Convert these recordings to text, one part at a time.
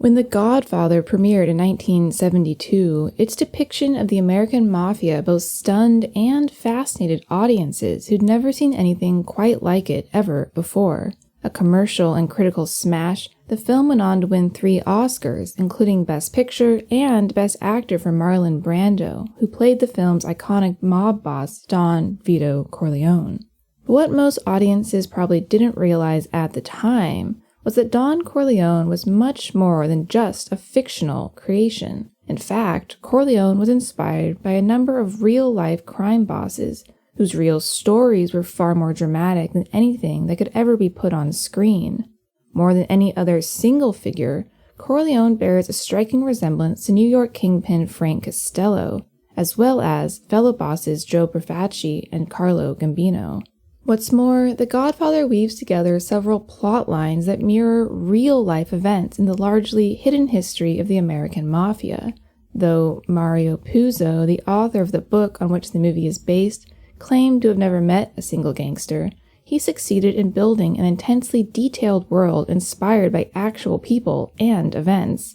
When The Godfather premiered in 1972, its depiction of the American Mafia both stunned and fascinated audiences who'd never seen anything quite like it ever before. A commercial and critical smash, the film went on to win 3 Oscars, including Best Picture and Best Actor for Marlon Brando, who played the film's iconic mob boss, Don Vito Corleone. But what most audiences probably didn't realize at the time was that Don Corleone was much more than just a fictional creation. In fact, Corleone was inspired by a number of real-life crime bosses whose real stories were far more dramatic than anything that could ever be put on screen. More than any other single figure, Corleone bears a striking resemblance to New York kingpin Frank Costello, as well as fellow bosses Joe Profaci and Carlo Gambino. What's more, The Godfather weaves together several plot lines that mirror real-life events in the largely hidden history of the American Mafia. Though Mario Puzo, the author of the book on which the movie is based, claimed to have never met a single gangster, he succeeded in building an intensely detailed world inspired by actual people and events.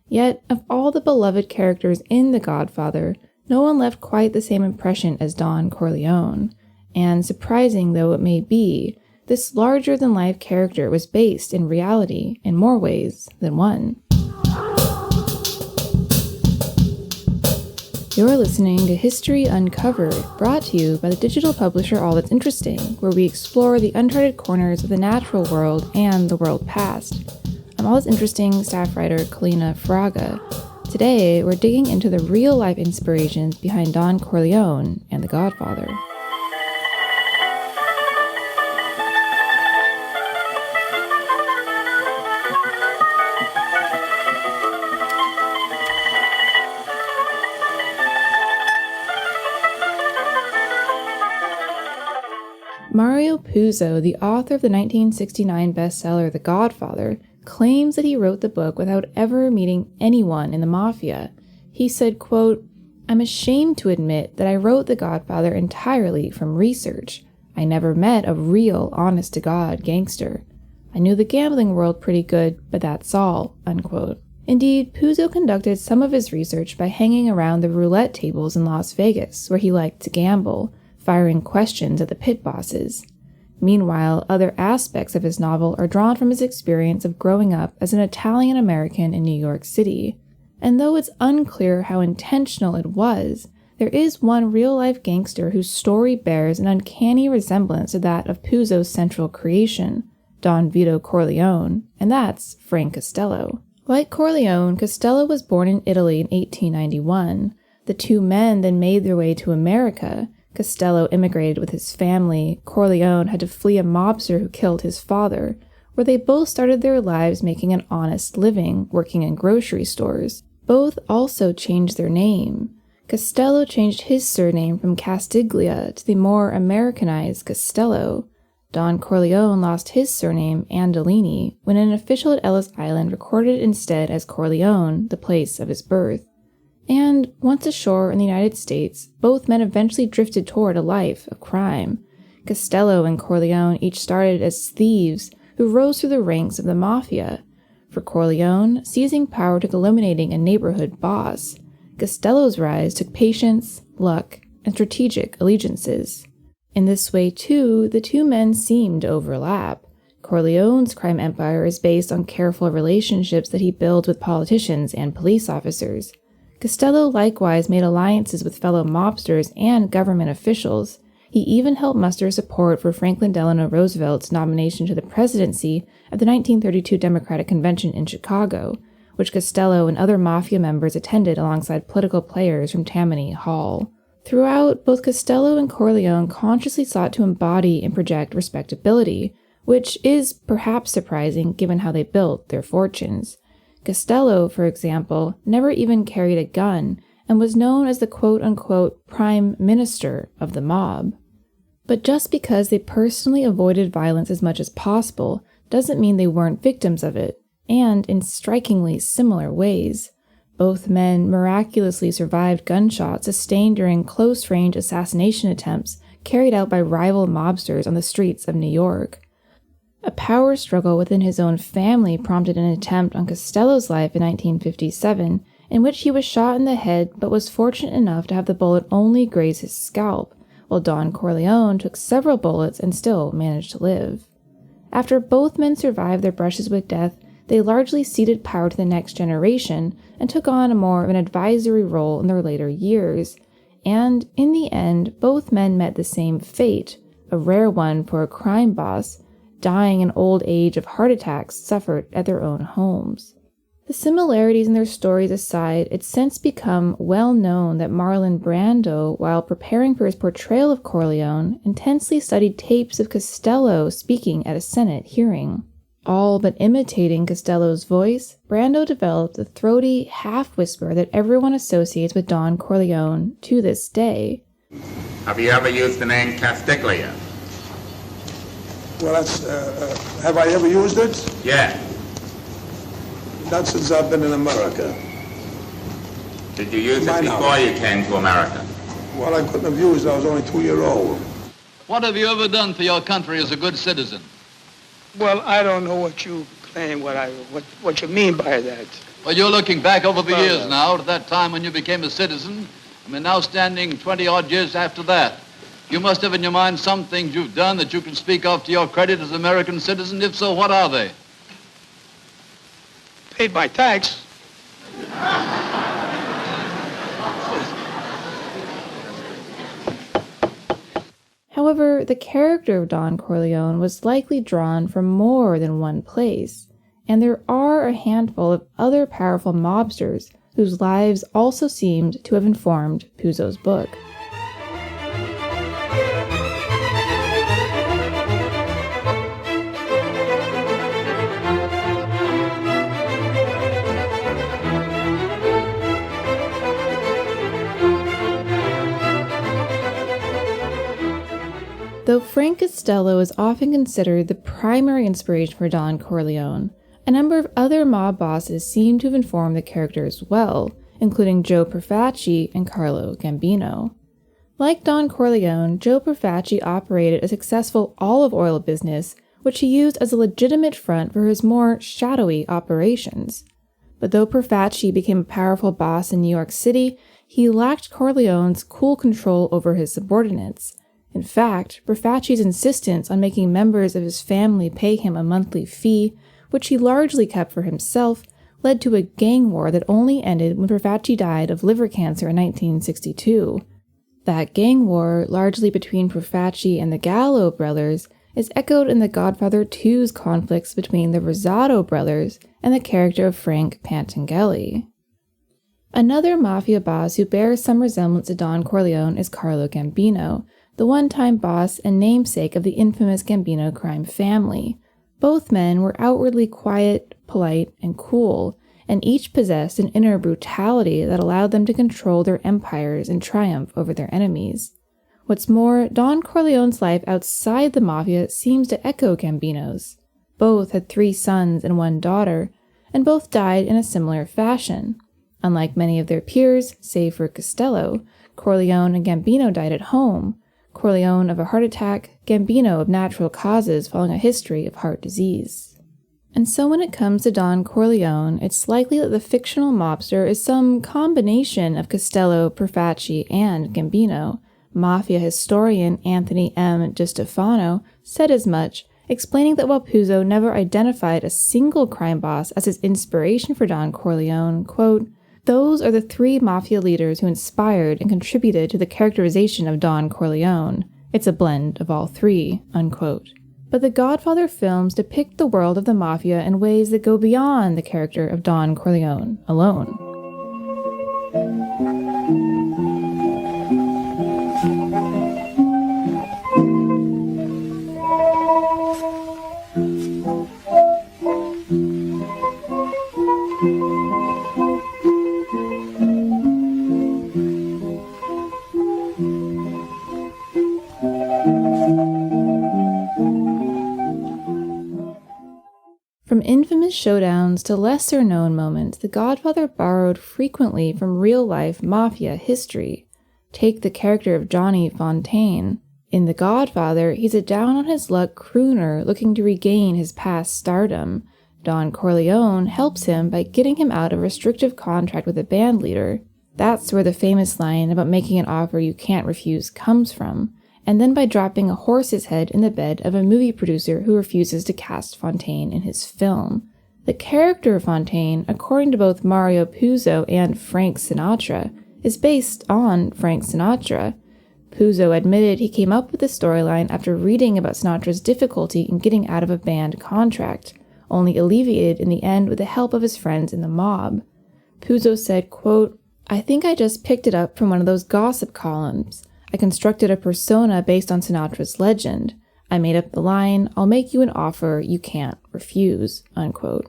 Yet, of all the beloved characters in The Godfather, no one left quite the same impression as Don Corleone. And surprising though it may be, this larger-than-life character was based in reality in more ways than one. You're listening to History Uncovered, brought to you by the digital publisher All That's Interesting, where we explore the uncharted corners of the natural world and the world past. I'm All That's Interesting staff writer Kalina Fraga. Today, we're digging into the real-life inspirations behind Don Corleone and The Godfather. Mario Puzo, the author of the 1969 bestseller The Godfather, claims that he wrote the book without ever meeting anyone in the Mafia. He said, quote, "I'm ashamed to admit that I wrote The Godfather entirely from research. I never met a real, honest-to-God gangster. I knew the gambling world pretty good, but that's all," unquote. Indeed, Puzo conducted some of his research by hanging around the roulette tables in Las Vegas, where he liked to gamble, firing questions at the pit bosses. Meanwhile, other aspects of his novel are drawn from his experience of growing up as an Italian-American in New York City. And though it's unclear how intentional it was, there is one real-life gangster whose story bears an uncanny resemblance to that of Puzo's central creation, Don Vito Corleone, and that's Frank Costello. Like Corleone, Costello was born in Italy in 1891. The two men then made their way to America. Costello immigrated with his family. Corleone had to flee a mobster who killed his father, where they both started their lives making an honest living, working in grocery stores. Both also changed their name. Costello changed his surname from Castiglia to the more Americanized Costello. Don Corleone lost his surname, Andolini, when an official at Ellis Island recorded it instead as Corleone, the place of his birth. And, once ashore in the United States, both men eventually drifted toward a life of crime. Costello and Corleone each started as thieves who rose through the ranks of the Mafia. For Corleone, seizing power took eliminating a neighborhood boss. Costello's rise took patience, luck, and strategic allegiances. In this way, too, the two men seem to overlap. Corleone's crime empire is based on careful relationships that he builds with politicians and police officers. Costello likewise made alliances with fellow mobsters and government officials. He even helped muster support for Franklin Delano Roosevelt's nomination to the presidency at the 1932 Democratic Convention in Chicago, which Costello and other Mafia members attended alongside political players from Tammany Hall. Throughout, both Costello and Corleone consciously sought to embody and project respectability, which is perhaps surprising given how they built their fortunes. Costello, for example, never even carried a gun and was known as the quote-unquote prime minister of the mob. But just because they personally avoided violence as much as possible doesn't mean they weren't victims of it, and in strikingly similar ways. Both men miraculously survived gunshots sustained during close-range assassination attempts carried out by rival mobsters on the streets of New York. A power struggle within his own family prompted an attempt on Costello's life in 1957, in which he was shot in the head but was fortunate enough to have the bullet only graze his scalp, while Don Corleone took several bullets and still managed to live. After both men survived their brushes with death, they largely ceded power to the next generation and took on more of an advisory role in their later years. And, in the end, both men met the same fate, a rare one for a crime boss, dying in old age of heart attacks suffered at their own homes. The similarities in their stories aside, it's since become well known that Marlon Brando, while preparing for his portrayal of Corleone, intensely studied tapes of Costello speaking at a Senate hearing. All but imitating Costello's voice, Brando developed the throaty half-whisper that everyone associates with Don Corleone to this day. Have you ever used the name Castiglia? Well, have I ever used it? Yeah. Not since I've been in America. Did you use it before you came to America? Well, I couldn't have used it. I was only 2-year-old. What have you ever done for your country as a good citizen? Well, I don't know what you claim, what you mean by that. Well, you're looking back over the years now to that time when you became a citizen. I mean, now standing 20-odd years after that. You must have in your mind some things you've done that you can speak of to your credit as an American citizen. If so, what are they? Paid my tax. However, the character of Don Corleone was likely drawn from more than one place, and there are a handful of other powerful mobsters whose lives also seemed to have informed Puzo's book. Though Frank Costello is often considered the primary inspiration for Don Corleone, a number of other mob bosses seem to have informed the character as well, including Joe Profaci and Carlo Gambino. Like Don Corleone, Joe Profaci operated a successful olive oil business, which he used as a legitimate front for his more shadowy operations. But though Profaci became a powerful boss in New York City, he lacked Corleone's cool control over his subordinates. In fact, Profaci's insistence on making members of his family pay him a monthly fee, which he largely kept for himself, led to a gang war that only ended when Profaci died of liver cancer in 1962. That gang war, largely between Profaci and the Gallo brothers, is echoed in the Godfather 2's conflicts between the Rosado brothers and the character of Frank Pantangeli. Another mafia boss who bears some resemblance to Don Corleone is Carlo Gambino, the one-time boss and namesake of the infamous Gambino crime family. Both men were outwardly quiet, polite, and cool, and each possessed an inner brutality that allowed them to control their empires and triumph over their enemies. What's more, Don Corleone's life outside the mafia seems to echo Gambino's. Both had 3 sons and 1 daughter, and both died in a similar fashion. Unlike many of their peers, save for Costello, Corleone and Gambino died at home, Corleone of a heart attack, Gambino of natural causes following a history of heart disease. And so when it comes to Don Corleone, it's likely that the fictional mobster is some combination of Costello, Profaci, and Gambino. Mafia historian Anthony M. DiStefano said as much, explaining that while Puzo never identified a single crime boss as his inspiration for Don Corleone, quote, "Those are the 3 mafia leaders who inspired and contributed to the characterization of Don Corleone. It's a blend of all 3, unquote. But the Godfather films depict the world of the mafia in ways that go beyond the character of Don Corleone alone. From infamous showdowns to lesser-known moments, The Godfather borrowed frequently from real-life mafia history. Take the character of Johnny Fontaine. In The Godfather, he's a down-on-his-luck crooner looking to regain his past stardom. Don Corleone helps him by getting him out of a restrictive contract with a band leader. That's where the famous line about making an offer you can't refuse comes from, and then by dropping a horse's head in the bed of a movie producer who refuses to cast Fontaine in his film. The character of Fontaine, according to both Mario Puzo and Frank Sinatra, is based on Frank Sinatra. Puzo admitted he came up with the storyline after reading about Sinatra's difficulty in getting out of a band contract, only alleviated in the end with the help of his friends in the mob. Puzo said, quote, "I think I just picked it up from one of those gossip columns. I constructed a persona based on Sinatra's legend. I made up the line, 'I'll make you an offer you can't refuse,' unquote."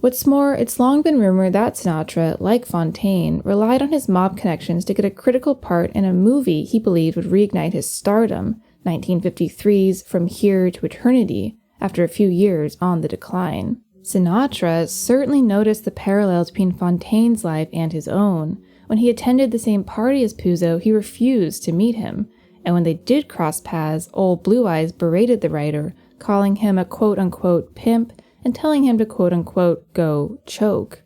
What's more, it's long been rumored that Sinatra, like Fontaine, relied on his mob connections to get a critical part in a movie he believed would reignite his stardom, 1953's From Here to Eternity, after a few years on the decline. Sinatra certainly noticed the parallels between Fontaine's life and his own. When he attended the same party as Puzo, he refused to meet him, and when they did cross paths, old Blue Eyes berated the writer, calling him a quote-unquote pimp and telling him to quote-unquote go choke.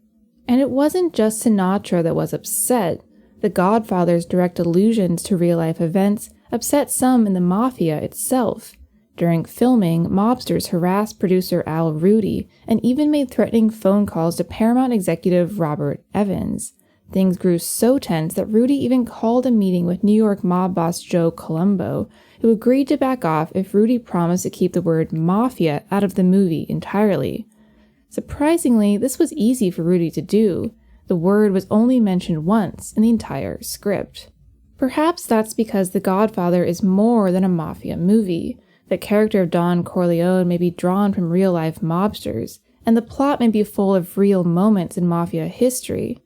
And it wasn't just Sinatra that was upset. The Godfather's direct allusions to real-life events upset some in the Mafia itself. During filming, mobsters harassed producer Al Rudy and even made threatening phone calls to Paramount executive Robert Evans. Things grew so tense that Rudy even called a meeting with New York mob boss Joe Colombo, who agreed to back off if Rudy promised to keep the word mafia out of the movie entirely. Surprisingly, this was easy for Rudy to do. The word was only mentioned once in the entire script. Perhaps that's because The Godfather is more than a mafia movie. The character of Don Corleone may be drawn from real-life mobsters, and the plot may be full of real moments in mafia history.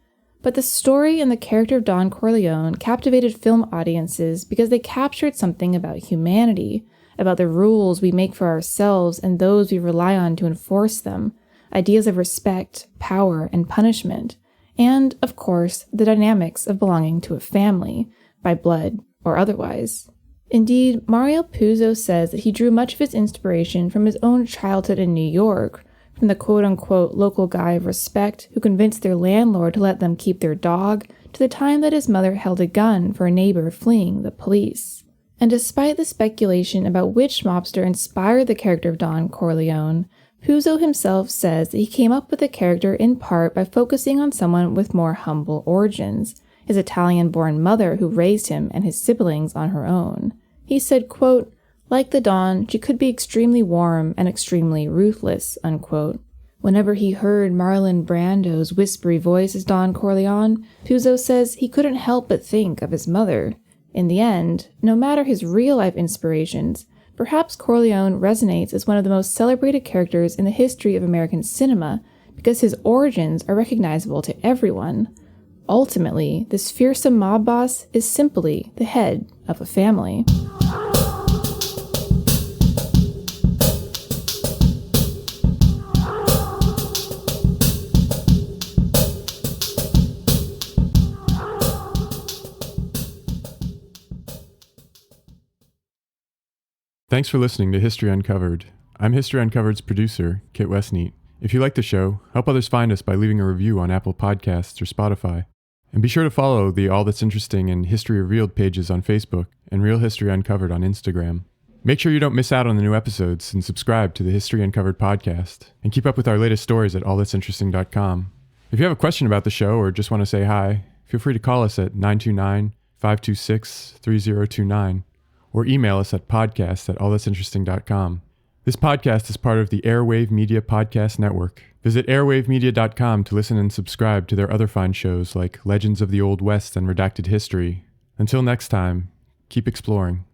But the story and the character of Don Corleone captivated film audiences because they captured something about humanity, about the rules we make for ourselves and those we rely on to enforce them, ideas of respect, power, and punishment, and, of course, the dynamics of belonging to a family, by blood or otherwise. Indeed, Mario Puzo says that he drew much of his inspiration from his own childhood in New York, from the quote-unquote local guy of respect who convinced their landlord to let them keep their dog, to the time that his mother held a gun for a neighbor fleeing the police. And despite the speculation about which mobster inspired the character of Don Corleone, Puzo himself says that he came up with the character in part by focusing on someone with more humble origins, his Italian-born mother who raised him and his siblings on her own. He said, quote, "Like the Don, she could be extremely warm and extremely ruthless," unquote. Whenever he heard Marlon Brando's whispery voice as Don Corleone, Puzo says he couldn't help but think of his mother. In the end, no matter his real-life inspirations, perhaps Corleone resonates as one of the most celebrated characters in the history of American cinema because his origins are recognizable to everyone. Ultimately, this fearsome mob boss is simply the head of a family. Thanks for listening to History Uncovered. I'm History Uncovered's producer, Kit Westneat. If you like the show, help others find us by leaving a review on Apple Podcasts or Spotify. And be sure to follow the All That's Interesting and History Revealed pages on Facebook and Real History Uncovered on Instagram. Make sure you don't miss out on the new episodes and subscribe to the History Uncovered podcast. And keep up with our latest stories at allthat'sinteresting.com. If you have a question about the show or just want to say hi, feel free to call us at 929-526-3029 or email us at podcast@allthat'sinteresting.com. This podcast is part of the Airwave Media Podcast Network. Visit airwavemedia.com to listen and subscribe to their other fine shows like Legends of the Old West and Redacted History. Until next time, keep exploring.